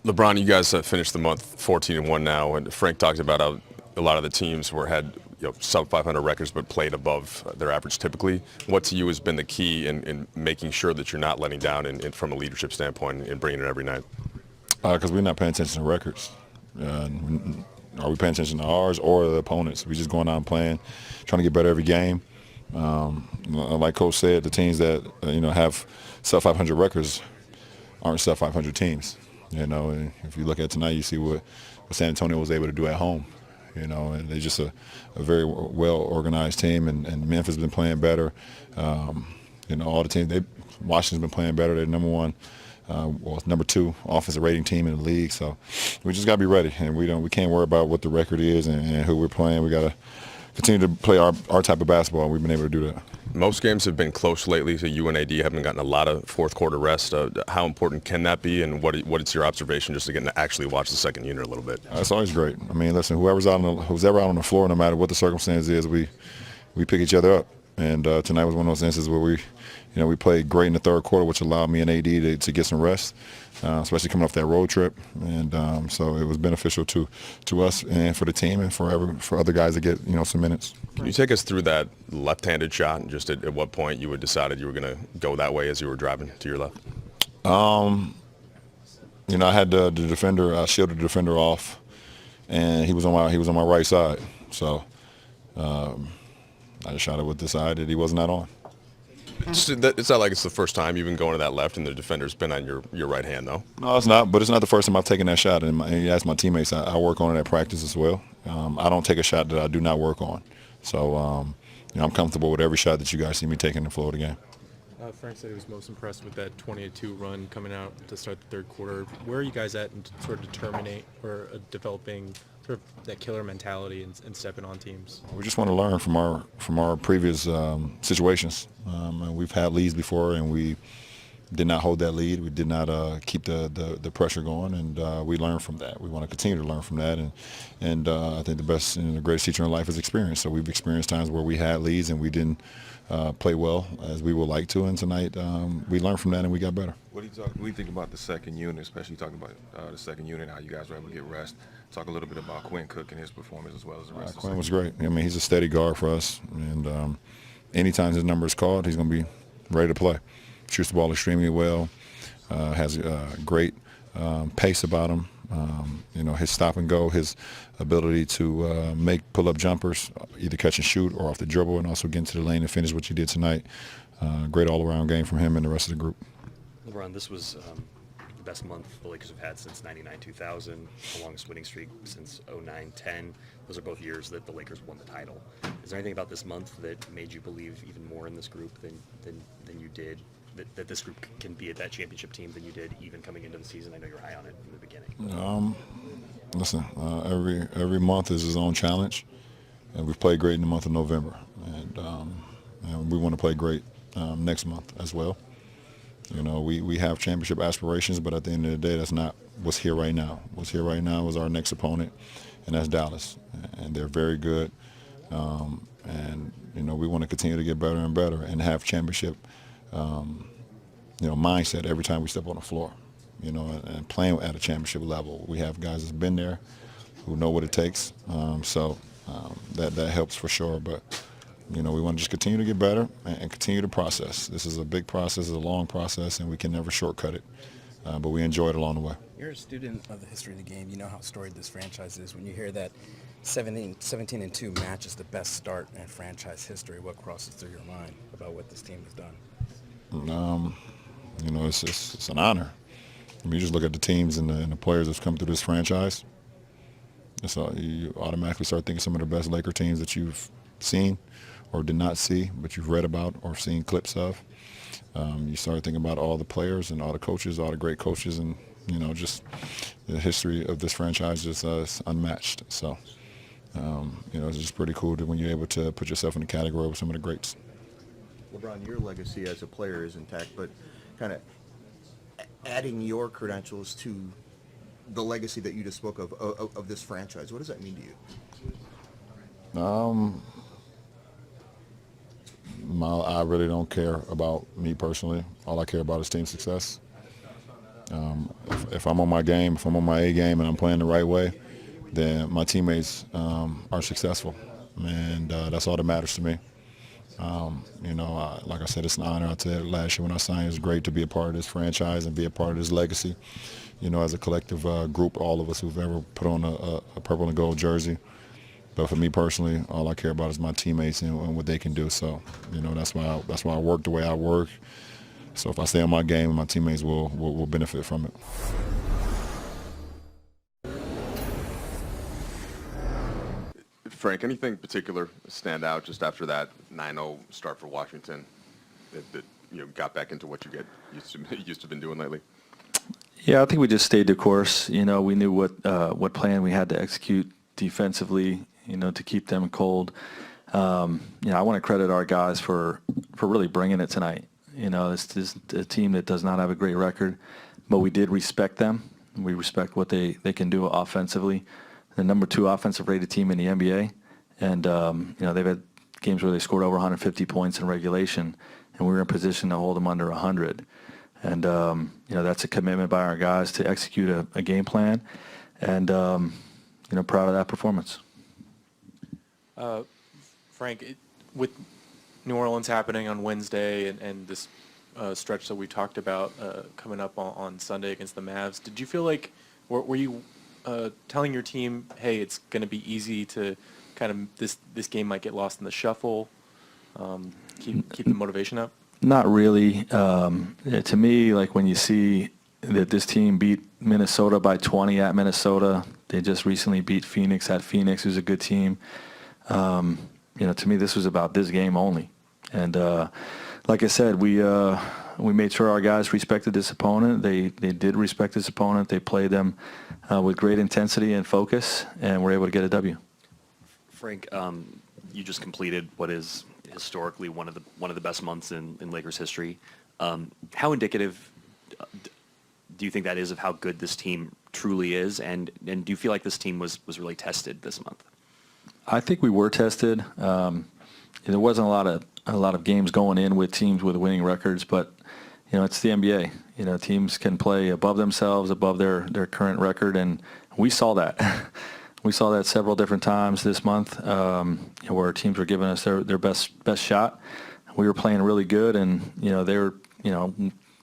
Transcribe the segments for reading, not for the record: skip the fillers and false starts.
LeBron, you guys finished the month 14-1 now, and Frank talked about how a lot of the teams had sub 500 records but played above their average typically. What to you has been the key in making sure that you're not letting down from a leadership standpoint and bringing it every night? Because we're not paying attention to records. Are we paying attention to ours or the opponents? We're just going out and playing, trying to get better every game. Like Coach said, the teams that have sub 500 records aren't sub 500 teams. And if you look at tonight, you see what San Antonio was able to do at home. And they're just a very well-organized team, and Memphis has been playing better. All the teams, Washington's been playing better. They're number one, number two offensive rating team in the league. So we just got to be ready, and we can't worry about what the record is and who we're playing. We got to continue to play our type of basketball, and we've been able to do that. Most games have been close lately, so you and AD haven't gotten a lot of fourth quarter rest. How important can that be, and what is your observation just to get to actually watch the second unit a little bit? It's always great. I mean, listen, whoever's out on the floor, no matter what the circumstance is, we pick each other up. And tonight was one of those instances where we played great in the third quarter, which allowed me and AD to get some rest, especially coming off that road trip. And so it was beneficial to us and for the team and for other guys to get some minutes. Can you take us through that left-handed shot and just at what point you had decided you were going to go that way as you were driving to your left? I had the defender. I shielded the defender off, and he was on my right side. So I just shot it with the side that he was not on. It's not like it's the first time you've been going to that left and the defender's been on your right hand, though. No, it's not. But it's not the first time I've taken that shot. And as my teammates, I work on it at practice as well. I don't take a shot that I do not work on. So I'm comfortable with every shot that you guys see me taking the floor of the game. Frank said he was most impressed with that 28-2 run coming out to start the third quarter. Where are you guys at in sort of developing sort of that killer mentality and stepping on teams? We just want to learn from our previous situations. And we've had leads before, and we did not hold that lead. We did not keep the pressure going, and we learned from that. We want to continue to learn from that, and I think the best and the greatest teacher in life is experience. So we've experienced times where we had leads and we didn't play well as we would like to, and tonight we learned from that and we got better. What do you think about the second unit, especially talking about the second unit, how you guys were able to get rest? Talk a little bit about Quinn Cook and his performance as well as the rest of the Quinn was great. I mean, he's a steady guard for us, and anytime his number is called, he's going to be ready to play. Shoots the ball extremely well, has great pace about him. His stop and go, his ability to make pull-up jumpers, either catch and shoot or off the dribble, and also get into the lane and finish what you did tonight. Great all-around game from him and the rest of the group. LeBron, this was the best month the Lakers have had since 99-2000, the longest winning streak since 09-10. Those are both years that the Lakers won the title. Is there anything about this month that made you believe even more in this group than you did? That this group can be at that championship team than you did even coming into the season? I know you were high on it from the beginning. Listen, every month is its own challenge, and we've played great in the month of November, and we want to play great next month as well. We have championship aspirations, but at the end of the day, that's not what's here right now. What's here right now is our next opponent, and that's Dallas, and they're very good, and we want to continue to get better and better and have championship mindset every time we step on the floor, and playing at a championship level. We have guys that's been there who know what it takes, so that helps for sure. But, we want to just continue to get better and continue to process. This is a big process, it's a long process, and we can never shortcut it, but we enjoy it along the way. You're a student of the history of the game. You know how storied this franchise is. When you hear that 17-2 match is the best start in franchise history, what crosses through your mind about what this team has done? It's an honor. I mean, you just look at the teams and the players that's come through this franchise. So you automatically start thinking some of the best Laker teams that you've seen or did not see, but you've read about or seen clips of. You start thinking about all the players and all the coaches, all the great coaches, and just the history of this franchise is unmatched. So it's just pretty cool when you're able to put yourself in the category with some of the greats. LeBron, your legacy as a player is intact, but kind of adding your credentials to the legacy that you just spoke of this franchise, what does that mean to you? I really don't care about me personally. All I care about is team success. If I'm on my game, if I'm on my A game and I'm playing the right way, then my teammates are successful, and that's all that matters to me. Like I said, it's an honor. I said last year when I signed, it was great to be a part of this franchise and be a part of this legacy. As a collective group, all of us who've ever put on a purple and gold jersey. But for me personally, all I care about is my teammates and what they can do. So, that's why I work the way I work. So if I stay on my game, my teammates will benefit from it. Frank, anything particular stand out just after that 9-0 start for Washington that got back into what you used to been doing lately? Yeah, I think we just stayed the course. We knew what plan we had to execute defensively, to keep them cold. I want to credit our guys for really bringing it tonight. This is a team that does not have a great record, but we did respect them. We respect what they can do offensively. The number 2 offensive rated team in the NBA, and they've had games where they scored over 150 points in regulation, and we were in position to hold them under 100. And that's a commitment by our guys to execute a game plan, and proud of that performance. Frank, with New Orleans happening on Wednesday and this stretch that we talked about coming up on Sunday against the Mavs, did you feel like were you telling your team, hey, it's going to be easy to kind of this game might get lost in the shuffle, keep the motivation up? Not really. To me, like when you see that this team beat Minnesota by 20 at Minnesota, they just recently beat Phoenix at Phoenix, who's a good team. To me, this was about this game only. And like I said, we made sure our guys respected this opponent. They did respect this opponent. They played them with great intensity and focus, and were able to get a W. Frank, you just completed what is historically one of the best months in Lakers history. How indicative do you think that is of how good this team truly is, and do you feel like this team was really tested this month? I think we were tested. There wasn't a lot of games going in with teams with winning records, but it's the NBA. Teams can play above themselves, above their current record, and we saw that. We saw that several different times this month, where teams were giving us their best shot. We were playing really good, and they were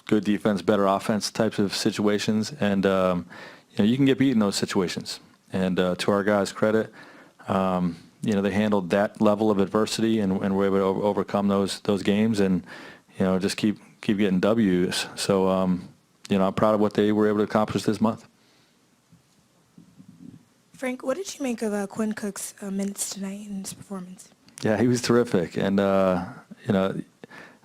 good defense, better offense types of situations, and you can get beat in those situations. And to our guys' credit, they handled that level of adversity and were able to overcome those games, and just keep getting W's. So I'm proud of what they were able to accomplish this month. Frank, what did you make of Quinn Cook's minutes tonight in his performance? Yeah, he was terrific, and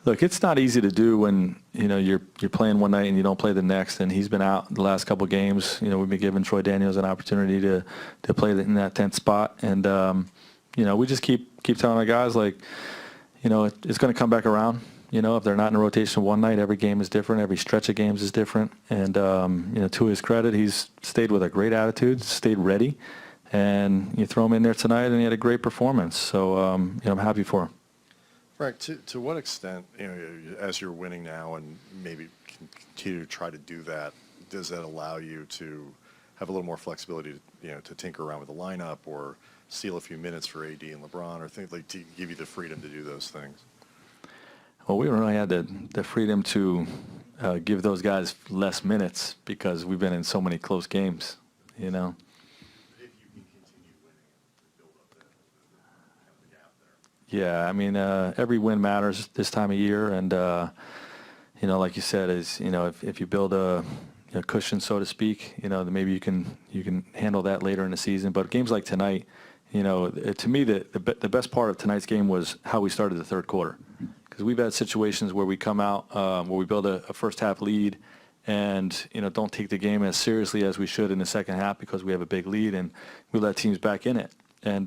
look, it's not easy to do when you're playing one night and you don't play the next. And he's been out the last couple of games. We've been giving Troy Daniels an opportunity to play in that 10th spot, and we just keep telling our guys, like, it's going to come back around. If they're not in a rotation one night, every game is different. Every stretch of games is different. And, to his credit, he's stayed with a great attitude, stayed ready. And you throw him in there tonight, and he had a great performance. So, I'm happy for him. Frank, to what extent, as you're winning now and maybe continue to try to do that, does that allow you to have a little more flexibility to tinker around with the lineup or steal a few minutes for AD and LeBron, or things like, to give you the freedom to do those things? Well, we really had the freedom to give those guys less minutes because we've been in so many close games, If you can continue winning and build up the gap there. Yeah, I mean, every win matters this time of year, and like you said, if you build a cushion, so to speak, then maybe you can handle that later in the season. But games like tonight, to me, the best part of tonight's game was how we started the third quarter. Because we've had situations where we come out, where we build a first half lead and, don't take the game as seriously as we should in the second half because we have a big lead, and we let teams back in it. And,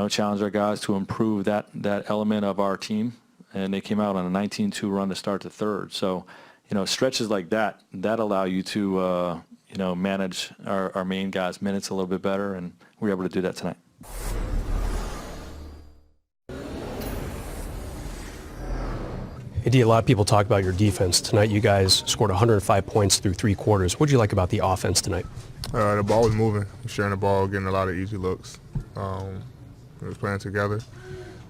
challenge our guys to improve that element of our team. And they came out on a 19-2 run to start the third. So, stretches like that allow you to, manage our main guys' minutes a little bit better, and we were able to do that tonight. Hey, D, a lot of people talk about your defense. Tonight you guys scored 105 points through 3 quarters. What did you like about the offense tonight? The ball was moving, sharing the ball, getting a lot of easy looks. We was playing together,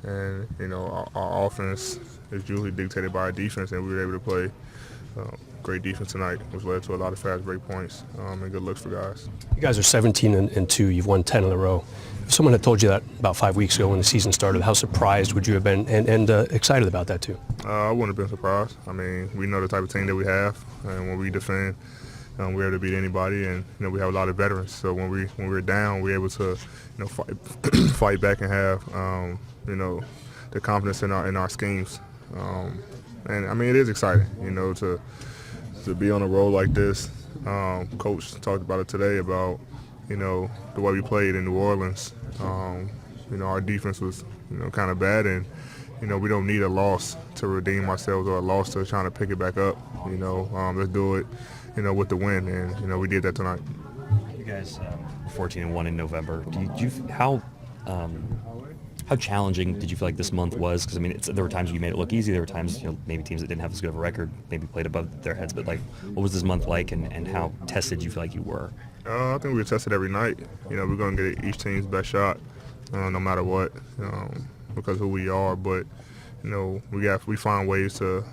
and our offense is usually dictated by our defense, and we were able to play great defense tonight, which led to a lot of fast break points and good looks for guys. You guys are 17-2. You've won 10 in a row. If someone had told you that about 5 weeks ago when the season started, how surprised would you have been and excited about that too? I wouldn't have been surprised. I mean, we know the type of team that we have, and when we defend, we're able to beat anybody, and we have a lot of veterans. So when we're down, we're able to fight back and have the confidence in our schemes. And I mean, it is exciting, to be on a road like this. Coach talked about it today about the way we played in New Orleans. Our defense was kind of bad, and we don't need a loss to redeem ourselves or a loss to trying to pick it back up. Let's do it with the win, and we did that tonight. You guys 14-1 in November. How challenging did you feel like this month was? Because I mean, there were times you made it look easy. There were times maybe teams that didn't have as good of a record maybe played above their heads. But like, what was this month like, and how tested you feel like you were? I think we were tested every night. We're going to get each team's best shot, no matter what, because of who we are. But we find ways to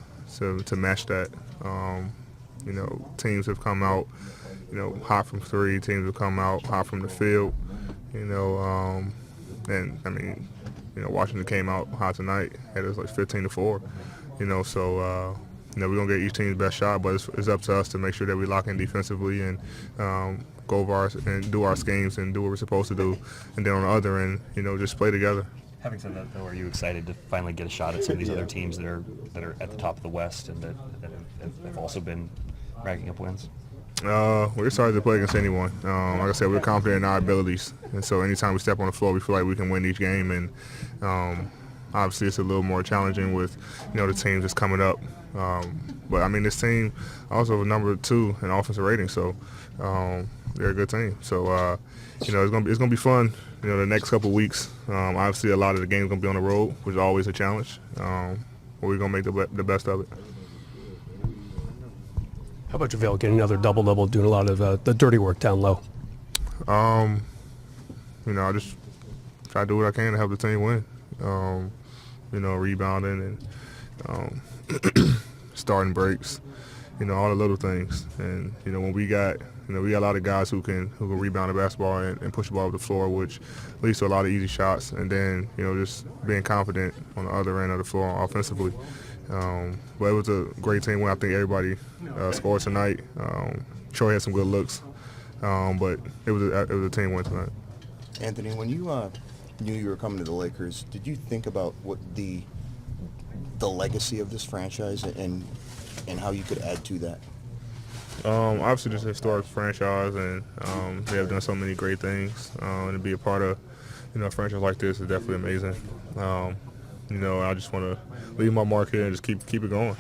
match that. Teams have come out, hot from 3. Teams have come out hot from the field. And I mean, Washington came out hot tonight, had us like 15-4. So we're gonna get each team's best shot, but it's up to us to make sure that we lock in defensively and go over and do our schemes and do what we're supposed to do, and then on the other end, just play together. Having said that, though, are you excited to finally get a shot at some of these other teams that are at the top of the West and that have also been racking up wins? We're excited to play against anyone. Like I said, we're confident in our abilities, and so anytime we step on the floor, we feel like we can win each game. And obviously, it's a little more challenging with the teams that's coming up. But I mean, this team also number 2 in offensive rating, so they're a good team. So it's gonna be fun. The next couple of weeks. Obviously, a lot of the games gonna be on the road, which is always a challenge. But we're gonna make the best of it. How about JaVale getting another double-double, doing a lot of the dirty work down low? I just try to do what I can to help the team win. Rebounding and starting breaks, all the little things. And when we got a lot of guys who can rebound the basketball and push the ball up the floor, which leads to a lot of easy shots. And then just being confident on the other end of the floor offensively. But it was a great team win. I think everybody scored tonight. Troy had some good looks, but it was a team win tonight. Anthony, when you knew you were coming to the Lakers, did you think about what the legacy of this franchise and how you could add to that? Obviously, this is a historic franchise, and they have done so many great things. And to be a part of a franchise like this is definitely amazing. I just want to leave my mark here and just keep it going.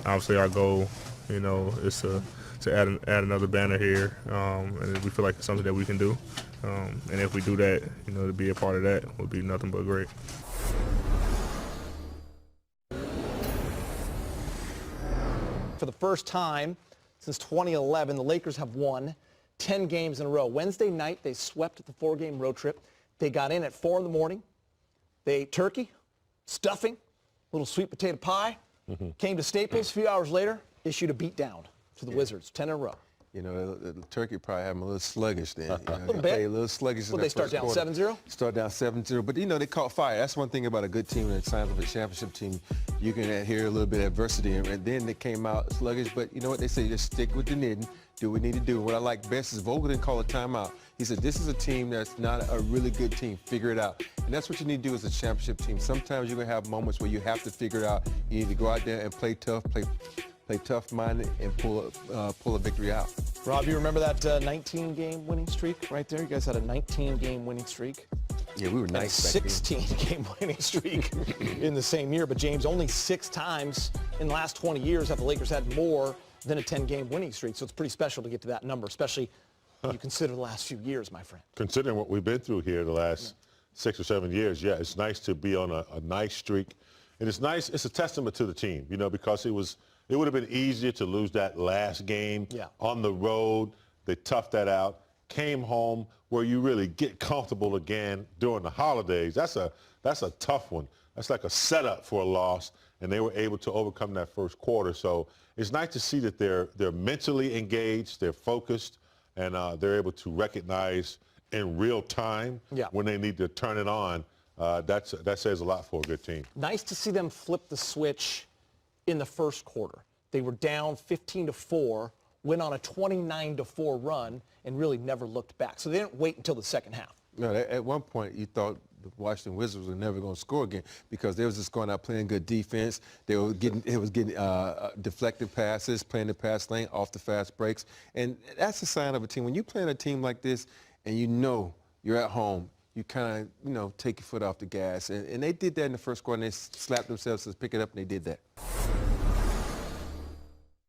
Obviously our goal, is to add another banner here, and we feel like it's something that we can do. And if we do that, to be a part of that would be nothing but great. For the first time since 2011, the Lakers have won 10 games in a row. Wednesday night, they swept the 4-game road trip. They got in at 4 in the morning. They ate turkey, stuffing, little sweet potato pie, came to Staples a few hours later, issued a beatdown to the Wizards, 10 in a row. The turkey probably had them a little sluggish then. A little bit. A little sluggish. Well, they start down 7-0? Start down 7-0. But, they caught fire. That's one thing about a good team that signs up a championship team. You can adhere a little bit of adversity. And then they came out sluggish. But you know what they say? Just stick with the knitting. Do what we need to do. What I like best is Vogel didn't call a timeout. He said, this is a team that's not a really good team. Figure it out. And that's what you need to do as a championship team. Sometimes you're going to have moments where you have to figure it out. You need to go out there and play tough, play tough-minded, and pull a victory out. Rob, you remember that 19-game winning streak right there? You guys had a 19-game winning streak. Yeah, we were nice back then. 16-game winning streak in the same year. But, James, only 6 times in the last 20 years have the Lakers had more than a 10-game winning streak. So it's pretty special to get to that number, especially when you consider the last few years, my friend. Considering what we've been through here the last 6 or 7 years, yeah, it's nice to be on a nice streak And it's nice. It's a testament to the team, you know, because it would have been easier to lose that last game on the road. They toughed that out, came home where you really get comfortable again during the holidays. That's a tough one. That's like a setup for a loss, and they were able to overcome that first quarter. So it's nice to see that they're mentally engaged, they're focused, and they're able to recognize in real time when they need to turn it on. That says a lot for a good team. Nice to see them flip the switch in the first quarter. They were down 15-4, went on a 29-4 run, and really never looked back. So they didn't wait until the second half. No, at one point you thought the Washington Wizards were never going to score again because they was just going out playing good defense. It was getting deflected passes, playing the pass lane off the fast breaks, and that's a sign of a team. When you play on a team like this, and you know you're at home, you kind of take your foot off the gas, and they did that in the first quarter. And they slapped themselves to pick it up, and they did that.